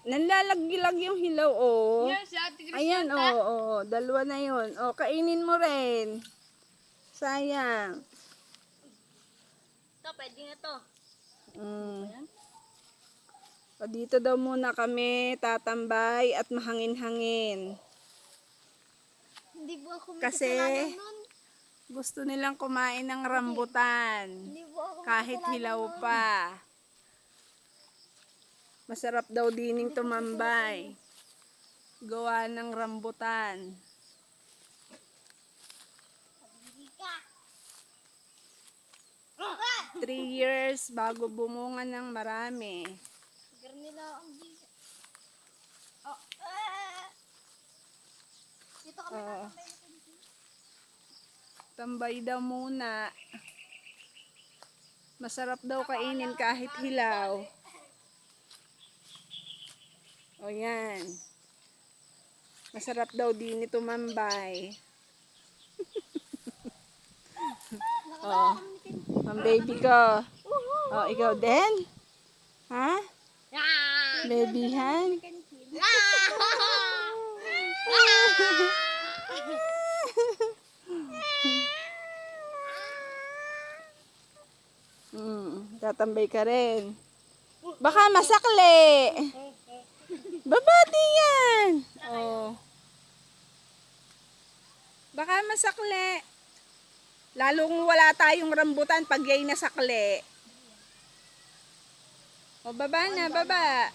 Nanlalaglag yung hilaw, oh. Yes, Ate Cristian. Ayan, oh. Dalawa na yun. Oh, kainin mo rin. Sayang. Ito, pwede na to. O, dito daw muna kami tatambay at mahangin-hangin. Hindi po ako Kasi gusto nilang kumain ng rambutan. Hindi po ako Kahit hilaw pa. Masarap daw dining tumambay. Gawa ng rambutan. 3 years bago bumunga ng marami. Garnila ang bisa. Oh. Dito kami tatambay na. Tambay daw muna. Masarap daw kainin kahit hilaw. O yan. Masarap daw din ito tumambay. Oh, ang baby ko. Oh, ikaw din? Ha? Babyhan? Tatambay ka rin. Baka masakli. Babati yan. Oh. Baka masakli. Lalong wala tayong rambutan pag yay nasakli. O, baba na, baba.